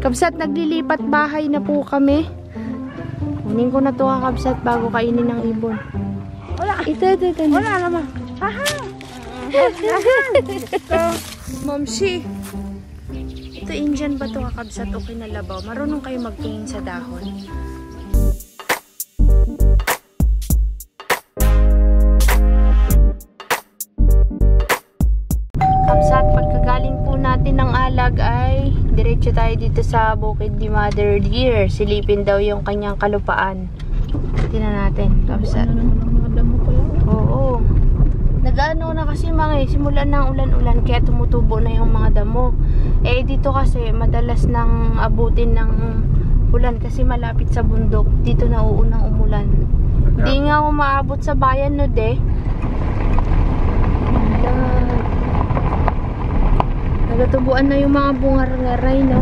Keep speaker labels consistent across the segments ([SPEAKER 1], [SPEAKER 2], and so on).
[SPEAKER 1] Kabsat, naglilipat bahay na po kami. Kunin ko na to kabsat bago kainin ng ibon.
[SPEAKER 2] Wala.
[SPEAKER 1] Ito.
[SPEAKER 2] Wala naman. Aha.
[SPEAKER 1] Ito, Momshi. Ito Indian ba to kabsat? Okay na labaw. Marunong kayo magtingin sa dahon. Kabsat, pagkagaling po natin ng alag ay diretso tayo dito sa bukid ni Mother Deer. Silipin daw yung kanyang kalupaan. Tingnan natin, kabsat. Oo. Nag-ano na kasi mga simulan ng ulan-ulan kaya tumutubo na yung mga damo. Eh dito kasi madalas nang abutin ng ulan kasi malapit sa bundok. Dito na uunang umulan. Hindi nga umaabot sa bayan no de. Nagatubuan na yung mga bungar-ngaray, no?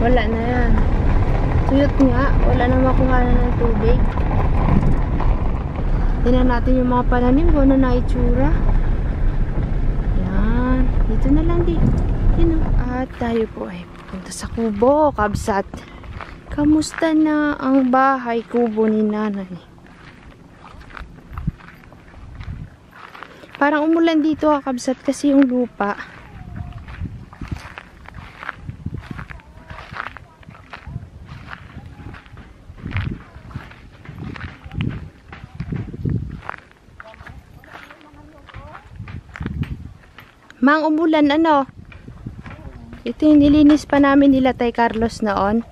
[SPEAKER 1] Wala na yan. Tuyot nga. Wala na makuhanan ng tubig. Tingnan natin yung mga pananim ko na itsura. Yan. Dito na lang din. At tayo po ay punta sa kubo, kabsat. Kamusta na ang bahay kubo ni nanay? Parang umulan dito kabsat kasi yung lupa. Mang umulan ano? Ito yung nilinis pa namin nila Tay Carlos noon.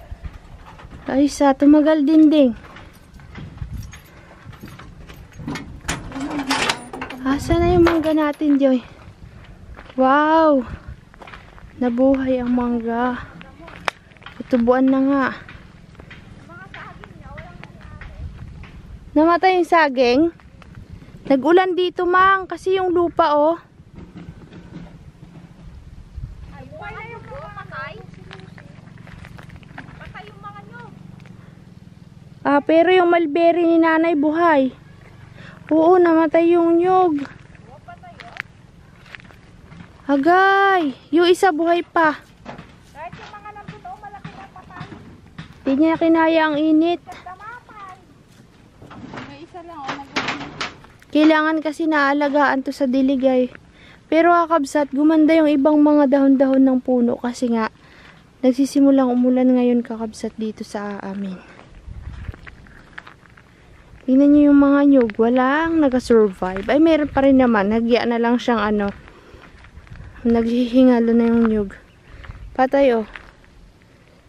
[SPEAKER 1] Ay sa tumagal din. Asa na yung mangga natin, Joy? Wow! Nabuhay ang mangga. Tutubuan na nga. Namatay yung saging? Nag-ulan dito, Mang. Kasi yung lupa, oh. Pero yung mulberry ni nanay buhay. Oo, namatay yung nyug. Agay! Yung isa buhay pa.
[SPEAKER 2] Kahit yung mga nandun malaki na patay.
[SPEAKER 1] Hindi niya kinaya ang init.
[SPEAKER 2] May isa lang
[SPEAKER 1] Kailangan kasi naalagaan to sa diligay. Pero kakabsat, gumanda yung ibang mga dahon-dahon ng puno kasi nga nagsisimulang umulan ngayon kakabsat dito sa amin. Tingnan nyo yung mga nyug. Walang nag-survive. Ay, meron pa rin naman. Nagya na lang siyang ano. Naghihingalo na yung nyug. Patay, oh.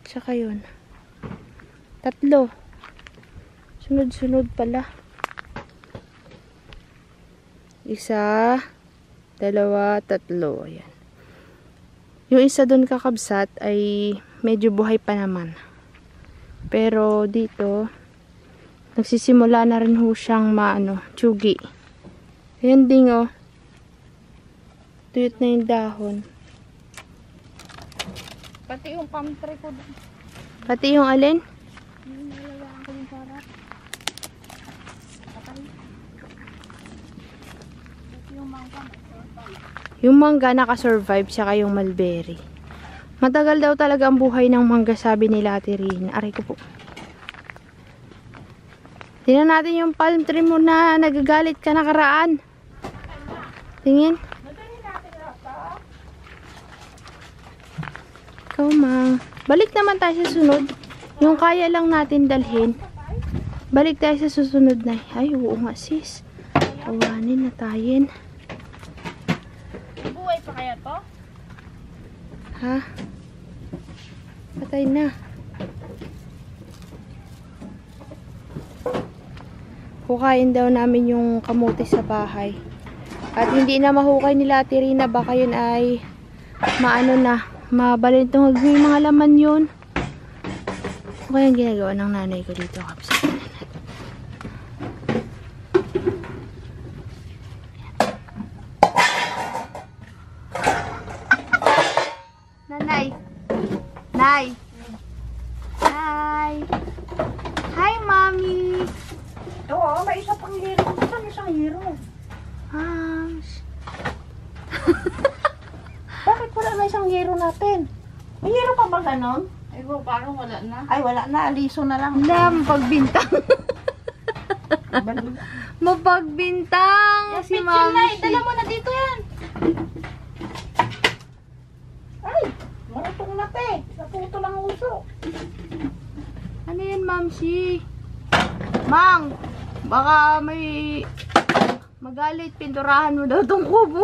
[SPEAKER 1] Tsaka yun. 3. Sunod-sunod pala. 1, 2, 3. Ayan. Yung isa dun kakabsat ay medyo buhay pa naman. Pero dito nagsisimula na rin ho siyang tsugi. Ayan ding, oh. Tuyot na yung dahon.
[SPEAKER 2] Pati yung palm tree ko doon.
[SPEAKER 1] Pati yung alin?
[SPEAKER 2] Nilalawaan ko yung sarap. Pati yung mangga.
[SPEAKER 1] Yung mangga nakasurvive, saka yung mulberry. Matagal daw talaga ang buhay ng mangga, sabi nila Ate Rina. Aray ko po. Tingnan natin yung palm tree mo na nagagalit ka nakaraan. Tingin. Ikaw, Mang. Balik naman tayo sa sunod. Yung kaya lang natin dalhin. Balik tayo sa susunod na. Ay, oo nga sis. Awanin na tayo.
[SPEAKER 2] Buhay pa kaya to?
[SPEAKER 1] Ha? Patay na. Hukayin daw namin yung kamote sa bahay. At hindi na mahukay nila Ate Rina. Baka yun ay mabalintong may mga laman yun. O kaya yung ginagawa ng nanay ko dito. Nanay. Nay. Hi. Hi,
[SPEAKER 3] ang hero. Saan isang hero?
[SPEAKER 1] Ah,
[SPEAKER 3] Bakit wala na isang hero natin? May hero pa ba ganon?
[SPEAKER 2] Ay, bro, parang wala na.
[SPEAKER 3] Ay, wala na. Aliso na lang.
[SPEAKER 1] mapagbintang. Mapagbintang si Ma'am.
[SPEAKER 2] Dala mo na dito yan.
[SPEAKER 3] Ay, marutong na te. Naputo lang ang uso.
[SPEAKER 1] Ano yan, Mamsi? Mang, baka may magalit, pinturahan mo daw tong kubo.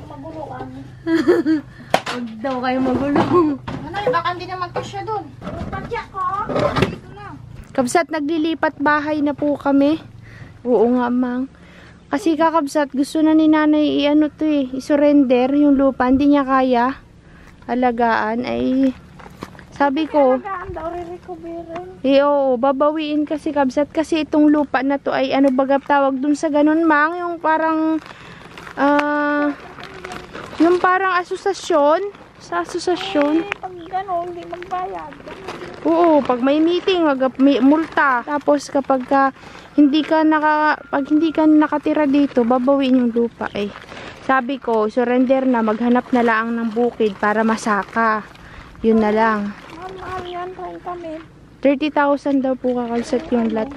[SPEAKER 3] Magulo kami.
[SPEAKER 1] Huwag daw kayo magulo.
[SPEAKER 2] Ano, baka hindi na magkasya dun.
[SPEAKER 3] Padya ko.
[SPEAKER 2] Dito na.
[SPEAKER 1] Kabsat, naglilipat bahay na po kami. Oo nga, Mang. Kasi kakabsat, gusto na ni nanay i-surrender yung lupa. Hindi niya kaya alagaan. Ay, sabi ko,
[SPEAKER 3] Alagaan daw, re-recovery.
[SPEAKER 1] oo, babawiin kasi kabsat. Kasi itong lupa na to ay ano baga tawag dun sa ganun, Mang. Yung parang, yung parang asosasyon. Sa asosasyon.
[SPEAKER 3] Pag gano'n, hindi magbayad.
[SPEAKER 1] Oo, pag may meeting, may multa. Tapos kapag pag hindi ka nakatira dito, babawiin yung lupa eh. Sabi ko, surrender na, maghanap na lang ng bukid para masaka. Yun na lang.
[SPEAKER 3] Mahal yan, try kami.
[SPEAKER 1] 30,000 daw po kakalsat yung lot.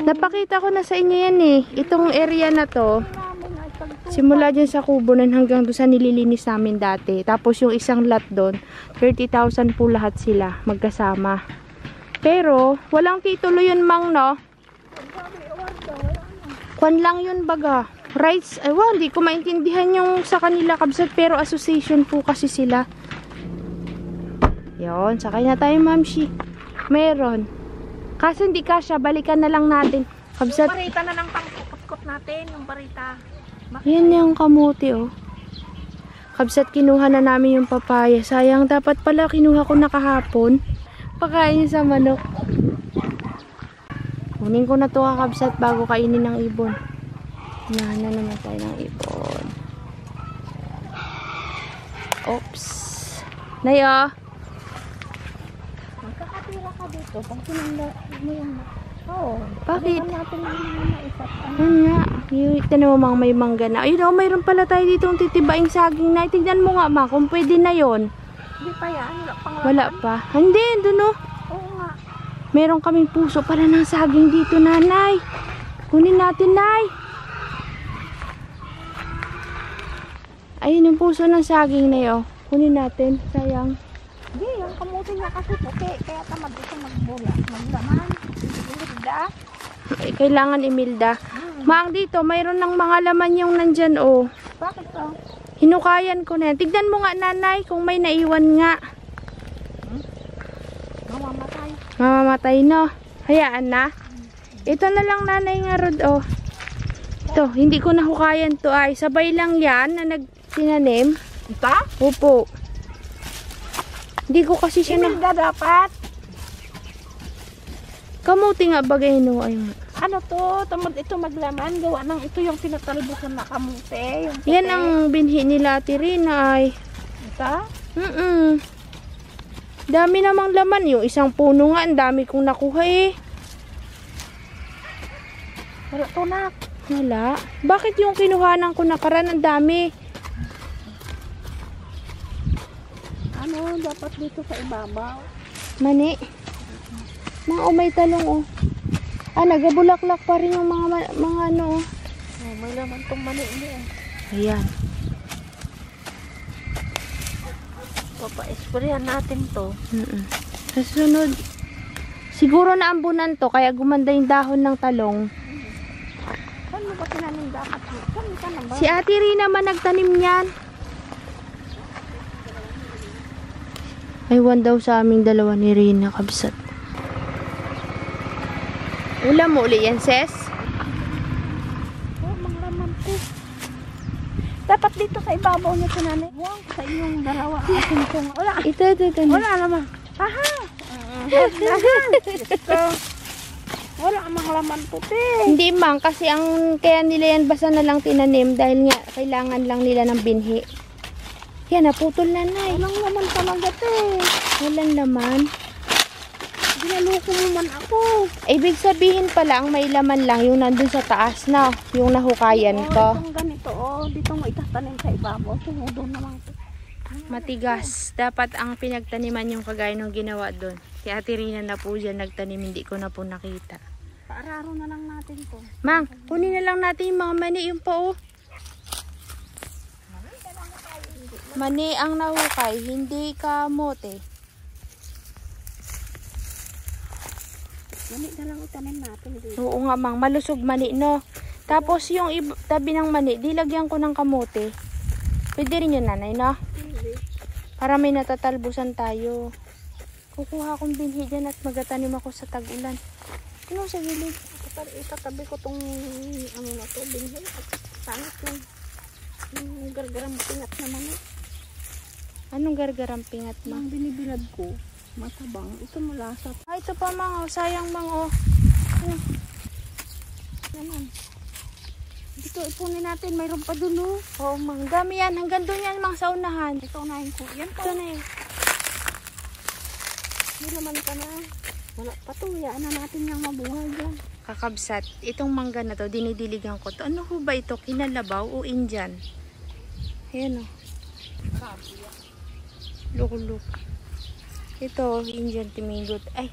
[SPEAKER 1] Napakita ko na sa inyo yan eh. Itong area na to,
[SPEAKER 3] Namin ay pagtuwa.
[SPEAKER 1] simula dyan sa kubonan hanggang doon sa nililinis namin dati. Tapos yung isang lot doon, 30,000 po lahat sila magkasama. Pero, walang titulo yun, Mang, no? Kwan lang yun, baga. Rights, hindi ko maintindihan yung sa kanila kabsat, pero association po kasi sila. Yon, sakay na tayo, Mamshi. Meron. Kaso hindi kasya, balikan na lang natin. Kabsat,
[SPEAKER 3] Barita na lang pang-kot natin, yung barita.
[SPEAKER 1] yan yung kamuti, oh. Kabsat, kinuha na namin yung papaya. Sayang, dapat pala kinuha ko na kahapon. Pakain sa manok. Kunin ko na to, kabsat, bago kainin ng ibon. Hinahan na naman tayo ng ibon. Oops. Nayo.
[SPEAKER 3] Magkakatira ka dito, pag sinanda mo yung... Oo.
[SPEAKER 1] Bakit?
[SPEAKER 3] Ano natin yung mga isat?
[SPEAKER 1] Ano nga? Tinan mo, Mang, may mangga na. Ayun, mayroon pala tayo dito ang titibaing saging na. Tignan mo nga, Ma, kung pwede na yon.
[SPEAKER 3] Hindi pa yan,
[SPEAKER 1] Wala pa. Hindi, doon, oh.
[SPEAKER 3] Oo nga.
[SPEAKER 1] Meron kaming puso pala ng saging dito, nanay. Kunin natin, nay. Ayun yung puso ng saging na yun. Kunin natin. Sayang.
[SPEAKER 3] Hindi, yung kamuti niya kasi puti. Kaya tamad ito magbula. Maglaman. Magda.
[SPEAKER 1] Ay, kailangan imilda. Maang dito, mayroon ng mga laman yung nandyan, oh.
[SPEAKER 3] Bakit to?
[SPEAKER 1] Hinukayan ko na yan. Tignan mo nga, nanay, kung may naiwan nga.
[SPEAKER 3] Mamamatay.
[SPEAKER 1] Mamamatay, no? Hayaan na. Ito na lang, nanay nga, Rod, oh. Ito, hindi ko nahukayan to, ay. Sabay lang yan na nagtinanim.
[SPEAKER 3] Ito?
[SPEAKER 1] Opo. Hindi ko kasi siya na...
[SPEAKER 3] Imilda dapat.
[SPEAKER 1] Kamuti nga bagay, no? Ayun nga.
[SPEAKER 3] Ano to? Tamad ito maglaman. Gawa ng ito yung pinatalbusan na kamuti. Yung puti.
[SPEAKER 1] Yan ang binhi nila, Tirina, ay.
[SPEAKER 3] Ito?
[SPEAKER 1] Dami namang laman. Yung isang puno nga, ang dami kong nakuha eh.
[SPEAKER 3] Wala to na.
[SPEAKER 1] Wala. Bakit yung kinuhanan ko nakaraan, ang dami?
[SPEAKER 3] Ano? Dapat dito sa ibabaw.
[SPEAKER 1] Mani. Mga umay talong, oh. Nagabulaklak pa rin yung mga ano, oh.
[SPEAKER 3] Oh, may laman tong mani niya.
[SPEAKER 1] Ayan.
[SPEAKER 3] Papa-sprayan natin to.
[SPEAKER 1] Sa sunod, siguro naambunan to, kaya gumanda yung dahon ng talong.
[SPEAKER 3] Saan mo ba tinanim dapat? Saan ka na ba?
[SPEAKER 1] Si Ate Rina man nagtanim niyan. Aywan daw sa aming dalawa ni Rina, kabsat. Ulam mo uli yan, sis?
[SPEAKER 3] Oh, mga laman ko. Dapat dito sa ibabaw niya tinanay. Wow, sa inyong dalawa. Asin ko nga. Wala.
[SPEAKER 1] Ito.
[SPEAKER 3] Wala naman. Aha! Ito. Wala mga laman puti.
[SPEAKER 1] Hindi mang, kasi ang kaya nila yan basta na lang tinanim dahil nga kailangan lang nila ng binhi. Yan, naputol na, nay.
[SPEAKER 3] Walang laman talaga te.
[SPEAKER 1] Walang laman.
[SPEAKER 3] Sinaloko mo man ako.
[SPEAKER 1] Ibig sabihin pala, ang may laman lang yung nandun sa taas na, yung nahukayan ko.
[SPEAKER 3] Itong ganito, dito mo itatanim sa ibabaw. Tumudo naman ito.
[SPEAKER 1] Matigas. Dapat ang pinagtaniman yung kagaya ng ginawa doon. Si Ate Rina na po dyan nagtanim, hindi ko na po nakita.
[SPEAKER 3] Paararo na lang natin to.
[SPEAKER 1] Mang, kunin na lang natin yung mga mani, yung pa Mani ang nahukay, hindi kamote.
[SPEAKER 3] Mani na lang itanim natin dito.
[SPEAKER 1] Oo nga mang, malusog mani no. Tapos yung tabi ng mani, dilagyan ko ng kamote. Pwede rin yun nanay no?
[SPEAKER 3] Hindi.
[SPEAKER 1] Para may natatalbusan tayo. Kukuha akong binhi dyan at magatanim ako sa tag-ulan. Ano sa gilid?
[SPEAKER 3] Itatabi ko tong ano na to, binhi. At sangat yung gargarang pingat na mani.
[SPEAKER 1] Anong gargarang pingat ma?
[SPEAKER 3] Ang binibilad ko, matabang. Ito malasap.
[SPEAKER 1] Ay, ito pa mang oh. Sayang mang oh. Ano?
[SPEAKER 3] Naman. Dito ipunin natin, mayroon pa dun oh.
[SPEAKER 1] Oo mang, dami yan. Hanggang doon yan mang sa unahan.
[SPEAKER 3] Ito unahin ko. Yan pa.
[SPEAKER 1] Ito na yun.
[SPEAKER 3] Hindi naman ka na. Wala pa to. Yaan na natin yung mabuhay dyan.
[SPEAKER 1] Kakabsat, itong mangga na to, dinidiligan ko to. Ano ho ba ito? Kinalabaw o Indian? Ayan o. Luk-luk. Ito, Indian timigot. Ay,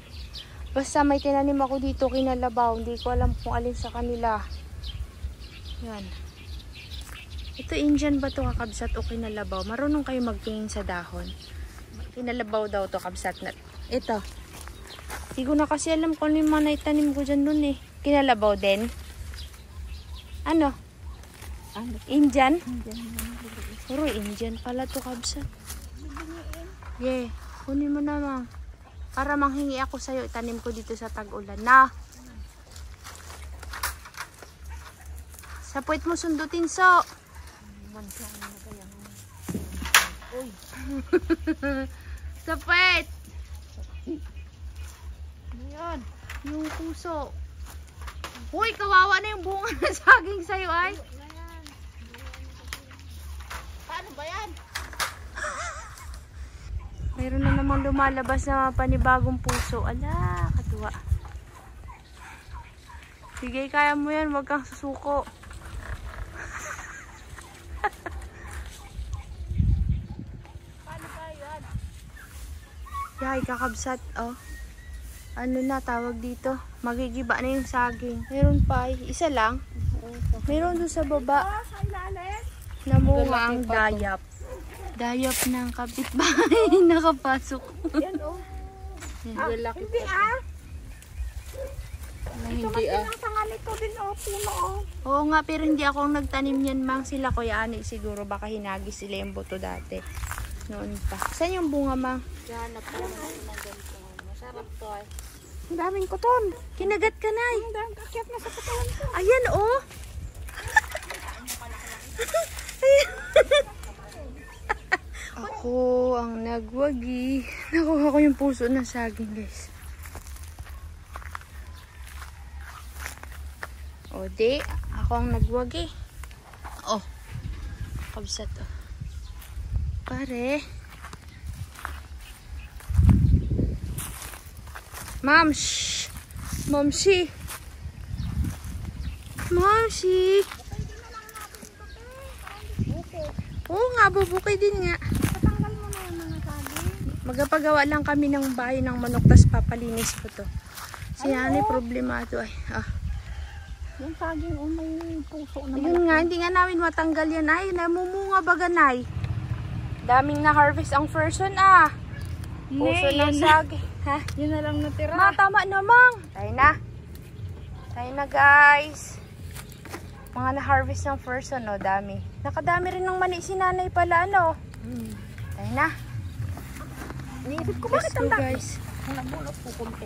[SPEAKER 1] basta may tinanim ako dito kinalabaw. Hindi ko alam kung alin sa kanila. Yan. Ito Indian ba to kakabsat o kinalabaw? Marunong kayo magtingin sa dahon. Kinalabaw daw to kabsat na. Ito. Hindi ko na kasi alam kung ano yung mga naitanim ko dyan nun eh. Kinalabaw din. Ano? Indian? Puro Indian pala to kabsat. Yeah. Kunin mo na mang. Para manghingi ako sa'yo. Itanim ko dito sa tag-ulan na. Sa puwet mo sundutin so. Uy. Sa puwet. Ayan. Yung puso. Uy, kawawa na yung bunga na saging sa'yo ay.
[SPEAKER 2] Paano ba yan?
[SPEAKER 1] Mayroon na namang lumalabas na panibagong puso. Ala, katuwa. Sige, kaya mo yan. Huwag kang susuko.
[SPEAKER 2] Paano ba yan?
[SPEAKER 1] Yay, kakabsat. Oh. Ano na tawag dito? Magigiba na yung saging. Meron pa. Isa lang. Meron doon sa baba.
[SPEAKER 3] Sa ilalim.
[SPEAKER 1] Namunga ang dayap. Dayap ng kapitbahay. Nakapasok.
[SPEAKER 3] Yan oh. Hindi ah.
[SPEAKER 2] Hindi ah.
[SPEAKER 3] Ang sanga nito din oh. Puno oh.
[SPEAKER 1] Oo nga, pero hindi ako ang nagtanim yan, mang. Sila Kuya Ani siguro. Baka hinagis sila yung buto dati. Noon pa. Saan yung bunga, mang?
[SPEAKER 2] Hanap ko naman ng ganito. Masarap to ay.
[SPEAKER 3] Ang daming kuton.
[SPEAKER 1] Kinagat ka na
[SPEAKER 3] Ang daming kakyat na sa katawan ko.
[SPEAKER 1] Ayan, oh. Ako ang nagwagi. Nakuha ko yung puso ng saging, guys. O, di. Ako ang nagwagi. Oh. Kabsat, oh. Pare. Ma'am, shh. Momshi. Momshi. Oo nga, bubukay din nga.
[SPEAKER 3] Patanggal mo na yung mga saging.
[SPEAKER 1] Magpagawa lang kami ng bahay ng manok, tas papalinis ko to. Sinanay problema to ay. Ah.
[SPEAKER 3] Yung saging oh, may puso na.
[SPEAKER 1] Ayun nga, hindi nga namin matanggal yan. Ay, namumunga ba ganay? Daming na-harvest ang person ah. Puso ng saging. Ha?
[SPEAKER 3] Yun na lang natira.
[SPEAKER 1] Matama namang. Tayo na. Tayo na guys. Mga na-harvest ng person, no? Dami. Nakadami rin ng mani si nanay pala, ano? Tayo na.
[SPEAKER 3] Iniisip ko
[SPEAKER 1] Let's
[SPEAKER 3] bakit
[SPEAKER 1] go
[SPEAKER 3] ang dami.
[SPEAKER 1] guys.
[SPEAKER 3] Nabulot ko kunti.